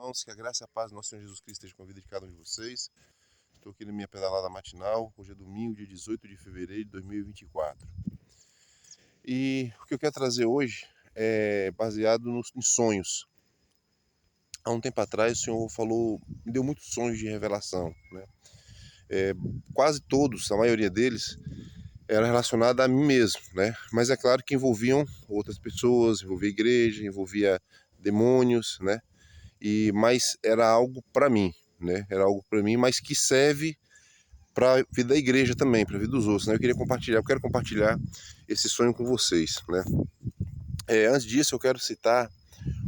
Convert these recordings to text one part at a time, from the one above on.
Irmãos, que a graça e a paz do nosso Senhor Jesus Cristo esteja com a vida de cada um de vocês. Estou aqui na minha pedalada matinal. Hoje é domingo, dia 18 de fevereiro de 2024. E o que eu quero trazer hoje é baseado em sonhos. Há um tempo atrás o Senhor me deu muitos sonhos de revelação, né? Quase todos, a maioria deles, era relacionado a mim mesmo, né? Mas é claro que envolviam outras pessoas, envolvia igreja, envolvia demônios, né? Mas era algo para mim, né? Era algo para mim, mas que serve para a vida da igreja também, para a vida dos outros, né? Eu quero compartilhar esse sonho com vocês, né? Antes disso, eu quero citar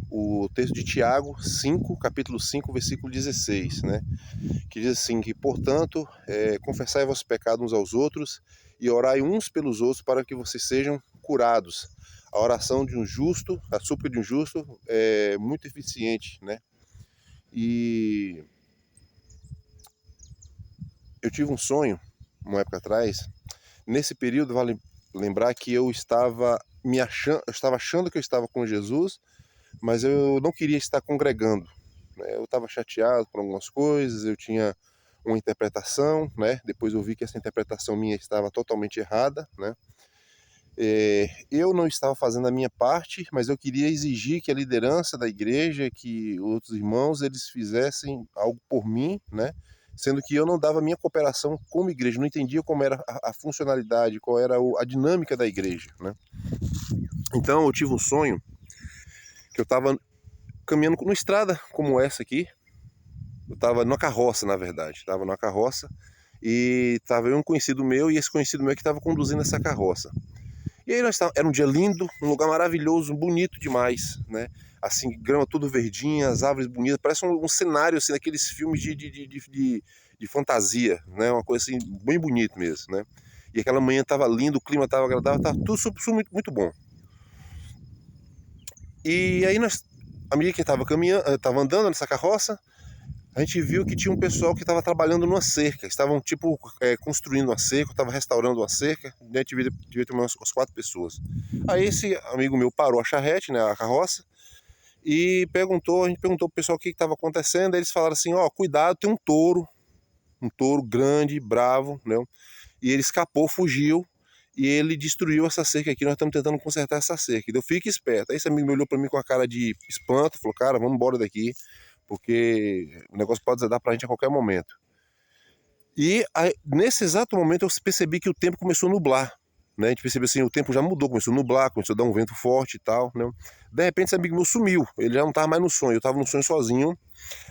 o texto de Tiago 5, capítulo 5, versículo 16, né? Que diz assim, que portanto, confessai vossos pecados uns aos outros e orai uns pelos outros para que vocês sejam curados. A oração de um justo, a súplica de um justo é muito eficiente, né? E eu tive um sonho, uma época atrás. Nesse período, vale lembrar que eu estava achando que eu estava com Jesus, mas eu não queria estar congregando, né? Eu estava chateado por algumas coisas, eu tinha uma interpretação, né? Depois eu vi que essa interpretação minha estava totalmente errada, né? Eu não estava fazendo a minha parte, mas eu queria exigir que a liderança da igreja, que outros irmãos, eles fizessem algo por mim, né? Sendo que eu não dava a minha cooperação como igreja, não entendia como era a funcionalidade, qual era a dinâmica da igreja, né? Então eu tive um sonho que eu estava caminhando numa estrada como essa aqui, eu estava numa carroça, na verdade, estava numa carroça e estava um conhecido meu e esse conhecido meu que estava conduzindo essa carroça. E aí era um dia lindo, um lugar maravilhoso, bonito demais, né? Assim, grama tudo verdinha, as árvores bonitas, parece um cenário assim, daqueles filmes de fantasia, né? Uma coisa assim, bem bonito mesmo, né? E aquela manhã tava lindo, o clima tava agradável, tava tudo muito, muito bom. E aí à medida que tava caminhando, tava andando nessa carroça, a gente viu que tinha um pessoal que estava trabalhando numa cerca, estavam tipo construindo uma cerca, estava restaurando uma cerca, né? Devia ter umas 4 pessoas. Aí esse amigo meu parou a charrete, né, a carroça, e a gente perguntou pro pessoal o que estava acontecendo, aí eles falaram assim, ó, cuidado, tem um touro grande, bravo, né, e ele escapou, fugiu, e ele destruiu essa cerca aqui, nós estamos tentando consertar essa cerca. Então fique esperto. Aí esse amigo me olhou para mim com a cara de espanto, falou, cara, vamos embora daqui, porque o negócio pode dar pra gente a qualquer momento. E aí, nesse exato momento eu percebi que o tempo começou a nublar, né? A gente percebeu assim, o tempo já mudou, começou a nublar, começou a dar um vento forte e tal, né? De repente esse amigo meu sumiu, ele já não estava mais no sonho, eu estava no sonho sozinho.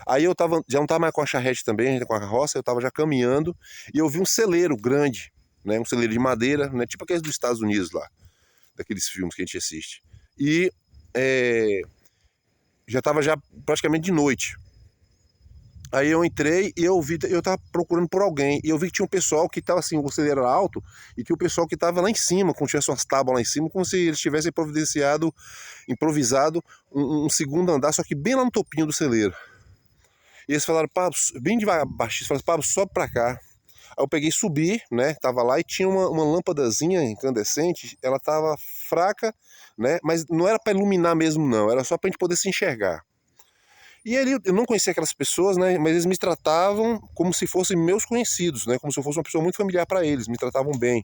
Aí já não estava mais com a charrete também, com a carroça, eu estava já caminhando e eu vi um celeiro grande, né? Um celeiro de madeira, né? Tipo aqueles dos Estados Unidos lá, daqueles filmes que a gente assiste. E já estava já praticamente de noite. Aí eu entrei e eu tava procurando por alguém. E eu vi que tinha um pessoal que tava assim, o celeiro era alto, e tinha um pessoal que tava lá em cima, como tivesse umas tábuas lá em cima, como se eles tivessem improvisado um segundo andar, só que bem lá no topinho do celeiro. E eles falaram, Pablo, bem devagar, baixinho, falaram, Pablo, sobe pra cá. Aí eu peguei e subi, né? Tava lá e tinha uma lâmpadazinha incandescente, ela tava fraca, né? Mas não era para iluminar mesmo, não, era só pra gente poder se enxergar. E ali eu não conhecia aquelas pessoas, né? Mas eles me tratavam como se fossem meus conhecidos, né? Como se eu fosse uma pessoa muito familiar para eles, me tratavam bem.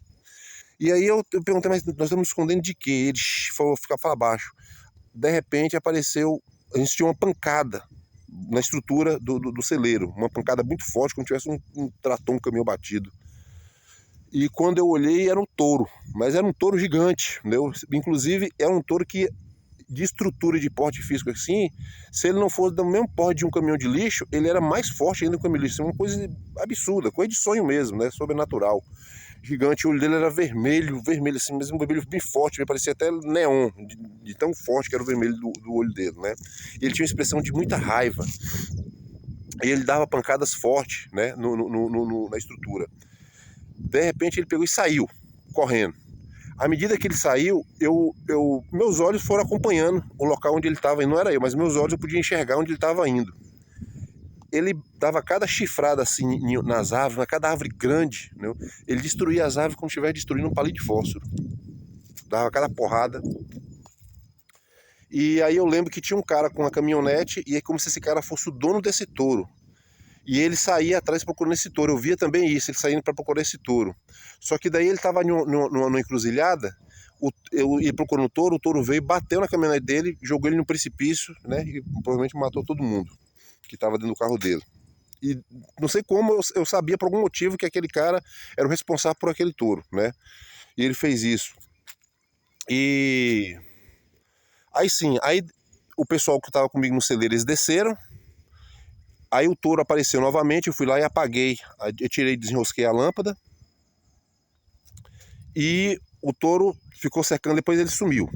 E aí eu perguntei, mas nós estamos escondendo de quê? Eles falou, fica para baixo. De repente apareceu, a gente tinha uma pancada na estrutura do celeiro, uma pancada muito forte, como se tivesse um trator, um caminhão batido. E quando eu olhei, era um touro, mas era um touro gigante, entendeu? Inclusive, era um touro que de estrutura de porte físico assim, se ele não fosse do mesmo porte de um caminhão de lixo, ele era mais forte ainda que o caminhão de lixo. Uma coisa absurda, coisa de sonho mesmo, né? Sobrenatural. Gigante, o olho dele era vermelho, vermelho assim, mas um vermelho bem forte, me parecia até neon, de tão forte que era o vermelho do olho dele, né? E ele tinha uma expressão de muita raiva. E ele dava pancadas fortes, né, na estrutura. De repente ele pegou e saiu, correndo. À medida que ele saiu, meus olhos foram acompanhando o local onde ele estava, e não era eu, mas meus olhos eu podia enxergar onde ele estava indo. Ele dava cada chifrada assim nas árvores, na cada árvore grande, né? Ele destruía as árvores como se estivesse destruindo um palito de fósforo. Dava cada porrada. E aí eu lembro que tinha um cara com uma caminhonete, e é como se esse cara fosse o dono desse touro. E ele saía atrás procurando esse touro. Eu via também isso, ele saindo para procurar esse touro. Só que daí ele estava numa encruzilhada, eu ia procurando o touro veio, bateu na caminhonete dele, jogou ele no precipício, né? E provavelmente matou todo mundo que estava dentro do carro dele. E não sei como, eu sabia por algum motivo que aquele cara era o responsável por aquele touro, né? E ele fez isso. E aí sim, aí o pessoal que estava comigo no celeiro, eles desceram. Aí o touro apareceu novamente, eu fui lá e apaguei. Eu tirei, desenrosquei a lâmpada. E o touro ficou cercando, depois ele sumiu.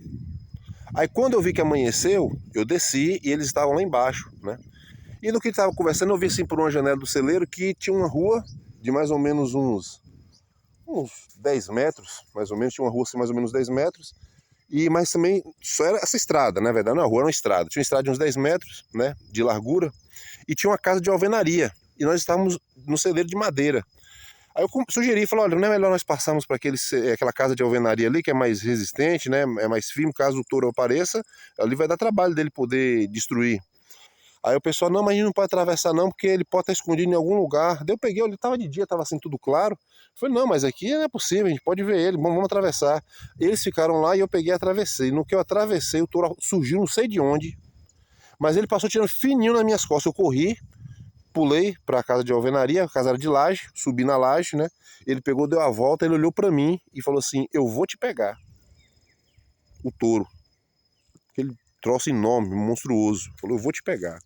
Aí quando eu vi que amanheceu, eu desci e eles estavam lá embaixo, né? E no que estava conversando, eu vi assim por uma janela do celeiro que tinha uma rua de mais ou menos uns 10 metros, mais ou menos, tinha uma rua assim, mais ou menos 10 metros. Mas também só era essa estrada, na verdade, não, a rua era uma estrada. Tinha uma estrada de uns 10 metros, né, de largura, e tinha uma casa de alvenaria. E nós estávamos no celeiro de madeira. Aí eu sugeri, falei, olha, não é melhor nós passarmos para aquela casa de alvenaria ali, que é mais resistente, né, é mais firme, caso o touro apareça, ali vai dar trabalho dele poder destruir. Aí o pessoal, não, mas a gente não pode atravessar não, porque ele pode estar escondido em algum lugar. Daí eu peguei, ele estava de dia, estava assim tudo claro. Eu falei, não, mas aqui não é possível, a gente pode ver ele, vamos atravessar. Eles ficaram lá e eu peguei e atravessei. No que eu atravessei, o touro surgiu não sei de onde, mas ele passou tirando fininho nas minhas costas. Eu corri, pulei para a casa de alvenaria, a casa era de laje, subi na laje, né? Ele pegou, deu a volta, ele olhou para mim e falou assim, eu vou te pegar. O touro. Aquele troço enorme, monstruoso. Falou, eu vou te pegar.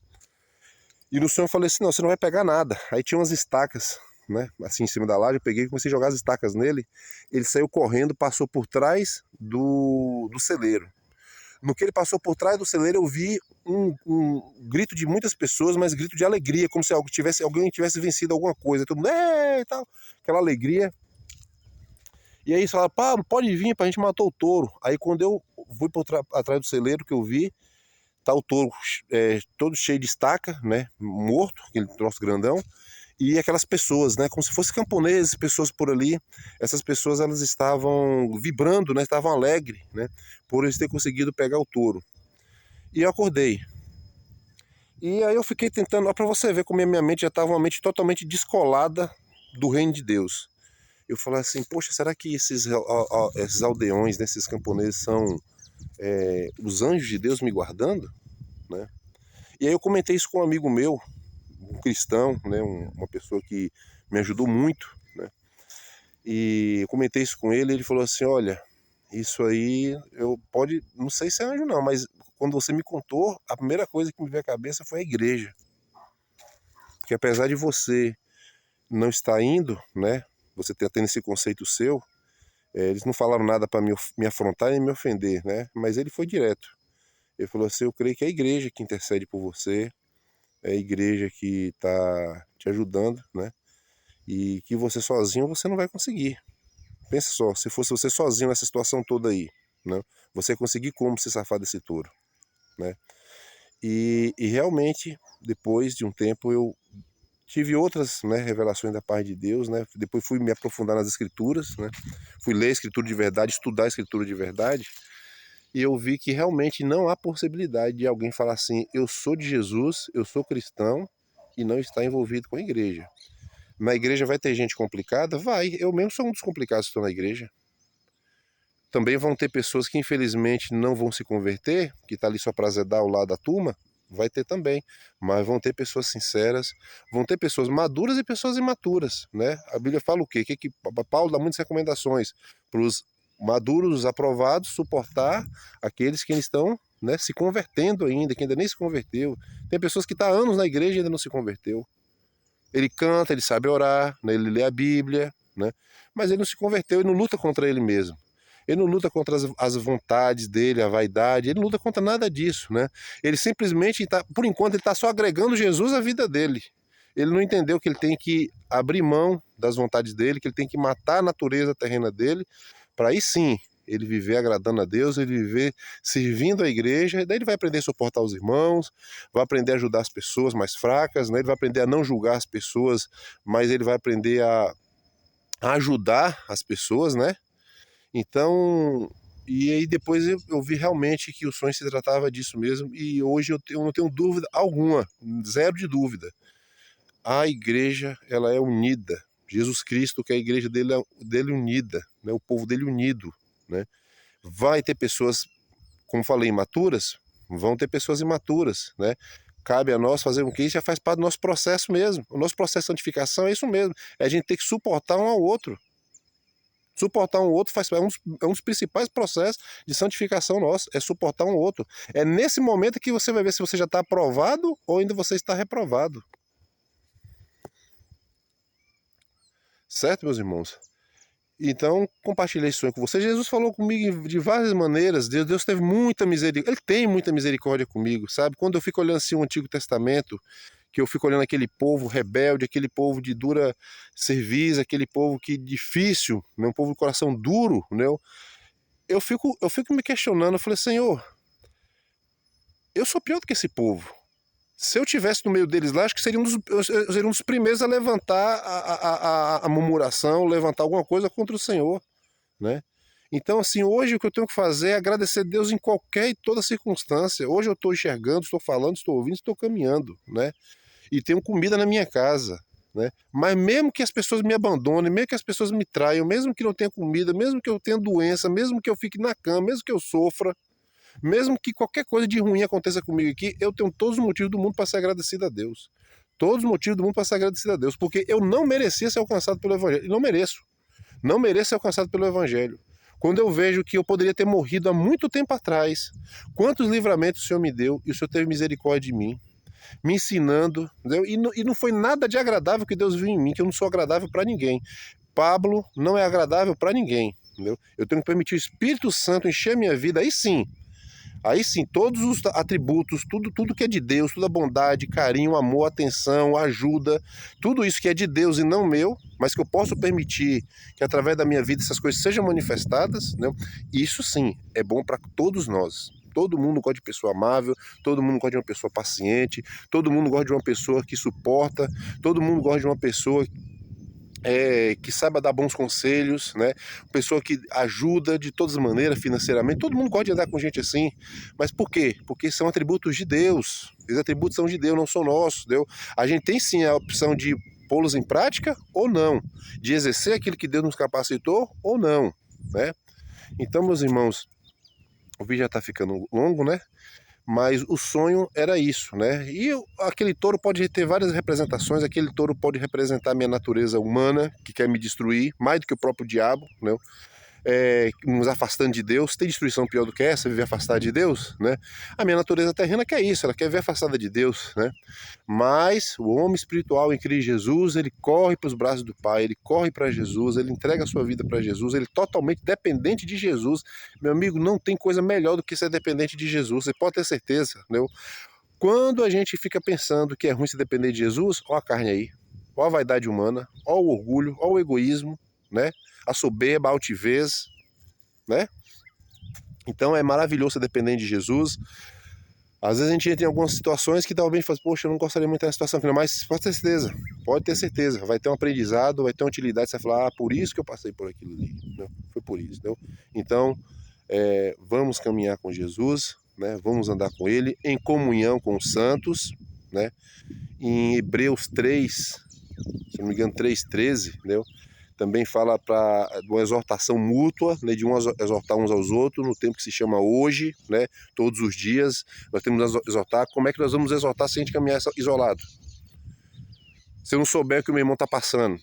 E no sonho eu falei assim, não, você não vai pegar nada. Aí tinha umas estacas, né, assim em cima da laje, eu peguei e comecei a jogar as estacas nele. Ele saiu correndo, passou por trás do celeiro. No que ele passou por trás do celeiro, eu vi um grito de muitas pessoas, mas grito de alegria, como se alguém tivesse vencido alguma coisa. Todo mundo, e tal, aquela alegria. E aí eles falaram, pá, pode vir, a gente matou o touro. Aí quando eu fui atrás do celeiro, que eu vi, tá o touro todo cheio de estaca, né, morto, aquele troço grandão, e aquelas pessoas, né, como se fossem camponeses, pessoas por ali. Essas pessoas, elas estavam vibrando, né, estavam alegres, né, por eles terem conseguido pegar o touro. E eu acordei. E aí eu fiquei tentando, ó, para você ver como a minha mente já estava uma mente totalmente descolada do reino de Deus. Eu falei assim, poxa, será que esses aldeões, né, esses camponeses são os anjos de Deus me guardando, né? E aí eu comentei isso com um amigo meu, um cristão, né, uma pessoa que me ajudou muito, né? E eu comentei isso com ele, ele falou assim, olha, isso aí não sei se é anjo não, mas quando você me contou, a primeira coisa que me veio à cabeça foi a igreja. Porque apesar de você não estar indo, né, você tendo esse conceito seu, eles não falaram nada para me afrontar nem me ofender, né? Mas ele foi direto. Ele falou assim, eu creio que é a igreja que intercede por você, é a igreja que está te ajudando, né? E que você sozinho você não vai conseguir. Pensa só, se fosse você sozinho nessa situação toda aí, né? Você ia conseguir como se safar desse touro, né? E realmente, depois de um tempo, eu tive outras, né, revelações da parte de Deus, né? Depois fui me aprofundar nas escrituras, né? Fui ler a escritura de verdade, estudar a escritura de verdade, e eu vi que realmente não há possibilidade de alguém falar assim, eu sou de Jesus, eu sou cristão, e não está envolvido com a igreja. Na igreja vai ter gente complicada? Vai. Eu mesmo sou um dos complicados que estou na igreja. Também vão ter pessoas que infelizmente não vão se converter, que está ali só para azedar ao lado da turma, vai ter também. Mas vão ter pessoas sinceras, vão ter pessoas maduras e pessoas imaturas, né? A Bíblia fala o quê? Que Paulo dá muitas recomendações para os maduros, os aprovados, suportar aqueles que estão, né, se convertendo ainda, que ainda nem se converteu. Tem pessoas que estão há anos na igreja e ainda não se converteu. Ele canta, ele sabe orar, né? Ele lê a Bíblia, né? Mas ele não se converteu, ele não luta contra ele mesmo. Ele não luta contra as vontades dele, a vaidade, ele não luta contra nada disso, né? Ele simplesmente, por enquanto, ele está só agregando Jesus à vida dele. Ele não entendeu que ele tem que abrir mão das vontades dele, que ele tem que matar a natureza terrena dele, para aí sim ele viver agradando a Deus, ele viver servindo a igreja, e daí ele vai aprender a suportar os irmãos, vai aprender a ajudar as pessoas mais fracas, né? Ele vai aprender a não julgar as pessoas, mas ele vai aprender a ajudar as pessoas, né? Então, E aí depois eu vi realmente que o sonho se tratava disso mesmo, e hoje eu não tenho dúvida alguma, zero de dúvida. A igreja, ela é unida. Jesus Cristo, que é a igreja dele unida, né? O povo dele unido, né? Vai ter pessoas, como falei, imaturas, vão ter pessoas imaturas, né? Cabe a nós fazer com que isso já faz parte do nosso processo mesmo. O nosso processo de santificação é isso mesmo, é a gente ter que suportar um ao outro. Suportar um outro é um dos principais processos de santificação nosso, é suportar um outro. É nesse momento que você vai ver se você já está aprovado ou ainda você está reprovado. Certo, meus irmãos? Então, compartilhei esse sonho com você. Jesus falou comigo de várias maneiras. Deus teve muita misericórdia. Ele tem muita misericórdia comigo, sabe? Quando eu fico olhando assim o Antigo Testamento, que eu fico olhando aquele povo rebelde, aquele povo de dura cerviz, aquele povo que difícil, né? Um povo de coração duro, né? Eu fico me questionando. Eu falei, Senhor, eu sou pior do que esse povo. Se eu tivesse no meio deles lá, acho que eu seria um dos primeiros a levantar a murmuração, levantar alguma coisa contra o Senhor, né? Então, assim, hoje o que eu tenho que fazer é agradecer a Deus em qualquer e toda circunstância. Hoje eu estou enxergando, estou falando, estou ouvindo, estou caminhando, né? E tenho comida na minha casa, né? Mas mesmo que as pessoas me abandonem, mesmo que as pessoas me traiam, mesmo que não tenha comida, mesmo que eu tenha doença, mesmo que eu fique na cama, mesmo que eu sofra, mesmo que qualquer coisa de ruim aconteça comigo aqui, eu tenho todos os motivos do mundo para ser agradecido a Deus. Todos os motivos do mundo para ser agradecido a Deus, porque eu não merecia ser alcançado pelo Evangelho. E não mereço. Não mereço ser alcançado pelo Evangelho. Quando eu vejo que eu poderia ter morrido há muito tempo atrás, quantos livramentos o Senhor me deu e o Senhor teve misericórdia de mim, me ensinando, entendeu? E não foi nada de agradável que Deus viu em mim, que eu não sou agradável para ninguém. Pablo não é agradável para ninguém, entendeu? Eu tenho que permitir o Espírito Santo encher minha vida, aí sim, todos os atributos, tudo que é de Deus, toda a bondade, carinho, amor, atenção, ajuda, tudo isso que é de Deus e não meu, mas que eu posso permitir que através da minha vida essas coisas sejam manifestadas, né? Isso sim é bom para todos nós. Todo mundo gosta de pessoa amável, todo mundo gosta de uma pessoa paciente, todo mundo gosta de uma pessoa que suporta, todo mundo gosta de uma pessoa que saiba dar bons conselhos, né? Pessoa que ajuda de todas as maneiras financeiramente. Todo mundo gosta de andar com gente assim. Mas por quê? Porque são atributos de Deus. Esses atributos são de Deus, não são nossos. Entendeu? A gente tem sim a opção de pô-los em prática ou não, de exercer aquilo que Deus nos capacitou ou não, né? Então, meus irmãos, o vídeo já está ficando longo, né? Mas o sonho era isso, né? E aquele touro pode ter várias representações. Aquele touro pode representar a minha natureza humana, que quer me destruir, mais do que o próprio diabo, né? Nos afastando de Deus. Tem destruição pior do que essa, viver afastada de Deus, né? A minha natureza terrena quer isso, ela quer viver afastada de Deus, né? Mas o homem espiritual em Cristo Jesus, ele corre para os braços do Pai, ele corre para Jesus, ele entrega a sua vida para Jesus, ele é totalmente dependente de Jesus. Meu amigo, não tem coisa melhor do que ser dependente de Jesus, você pode ter certeza, né? Quando a gente fica pensando que é ruim se depender de Jesus, ó a carne aí, ó a vaidade humana, ó o orgulho, ó o egoísmo, né? A soberba, a altivez, né? Então é maravilhoso ser dependente de Jesus. Às vezes a gente entra em algumas situações que talvez fala, poxa, eu não gostaria muito dessa situação aqui, mas pode ter certeza, vai ter um aprendizado, vai ter uma utilidade, você vai falar, por isso que eu passei por aquilo ali, né? Foi por isso, entendeu? Então, vamos caminhar com Jesus, né? Vamos andar com Ele em comunhão com os santos, né? Em Hebreus 3, se não me engano 3:13, entendeu? Também fala de uma exortação mútua, né, de exortar uns aos outros no tempo que se chama hoje, né, todos os dias. Nós temos que exortar. Como é que nós vamos exortar se a gente caminhar isolado? Se eu não souber o que o meu irmão está passando.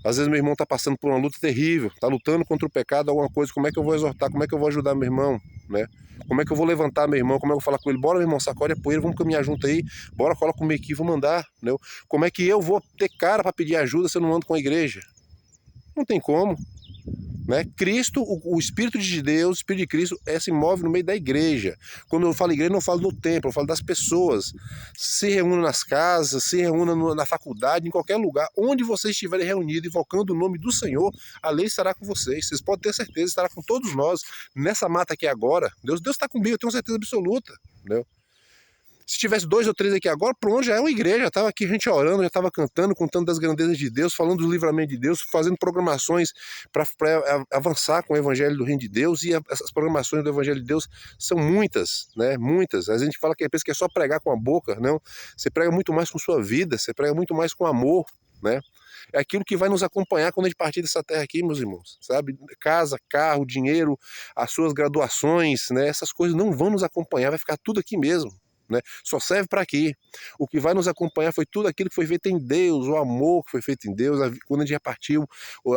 Às vezes meu irmão está passando por uma luta terrível, está lutando contra o pecado, alguma coisa. Como é que eu vou exortar? Como é que eu vou ajudar meu irmão? Né? Como é que eu vou levantar meu irmão? Como é que eu vou falar com ele? Bora, meu irmão, sacode a poeira, vamos caminhar junto aí. Bora, cola comigo aqui, vamos andar. Né? Como é que eu vou ter cara para pedir ajuda se eu não ando com a igreja? Não tem como. Né? Cristo, o Espírito de Deus, o Espírito de Cristo se move no meio da igreja. Quando eu falo igreja, não falo no templo, eu falo das pessoas. Se reúnam nas casas, se reúnam na faculdade, em qualquer lugar, onde vocês estiverem reunidos, invocando o nome do Senhor, a lei estará com vocês. Vocês podem ter certeza, estará com todos nós, nessa mata aqui agora. Deus está comigo, eu tenho certeza absoluta. Entendeu? Se tivesse 2 ou 3 aqui agora, pronto, já é uma igreja, já estava aqui a gente orando, já estava cantando, contando das grandezas de Deus, falando do livramento de Deus, fazendo programações para avançar com o evangelho do reino de Deus, e essas programações do evangelho de Deus são muitas, né? Muitas. A gente fala que pensa que é só pregar com a boca, não. Você prega muito mais com sua vida, você prega muito mais com amor, né? É aquilo que vai nos acompanhar quando a gente partir dessa terra aqui, meus irmãos, sabe? Casa, carro, dinheiro, as suas graduações, né? Essas coisas não vão nos acompanhar, vai ficar tudo aqui mesmo. Né? Só serve para quê? O que vai nos acompanhar foi tudo aquilo que foi feito em Deus, o amor que foi feito em Deus, quando a gente repartiu,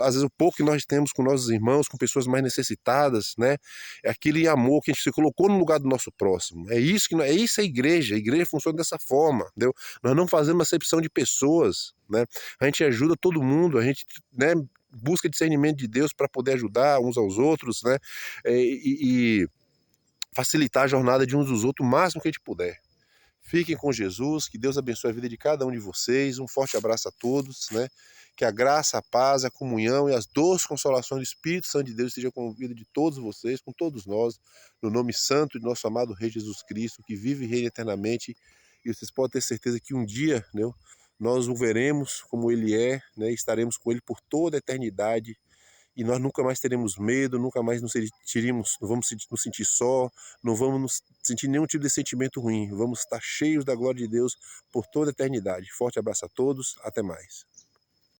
às vezes o pouco que nós temos com nossos irmãos, com pessoas mais necessitadas, né? É aquele amor que a gente se colocou no lugar do nosso próximo. É isso que é isso a igreja funciona dessa forma, entendeu? Nós não fazemos acepção de pessoas, né? A gente ajuda todo mundo, a gente, né, busca discernimento de Deus para poder ajudar uns aos outros, né? E facilitar a jornada de uns dos outros o máximo que a gente puder. Fiquem com Jesus, que Deus abençoe a vida de cada um de vocês. Um forte abraço a todos, né? Que a graça, a paz, a comunhão e as doces consolações do Espírito Santo de Deus estejam com a vida de todos vocês, com todos nós, no nome santo de nosso amado Rei Jesus Cristo, que vive e reina eternamente. E vocês podem ter certeza que um dia, né, nós o veremos como Ele é, né? Estaremos com Ele por toda a eternidade. E nós nunca mais teremos medo, nunca mais nos sentiremos, não vamos nos sentir só, não vamos nos sentir nenhum tipo de sentimento ruim. Vamos estar cheios da glória de Deus por toda a eternidade. Forte abraço a todos, até mais.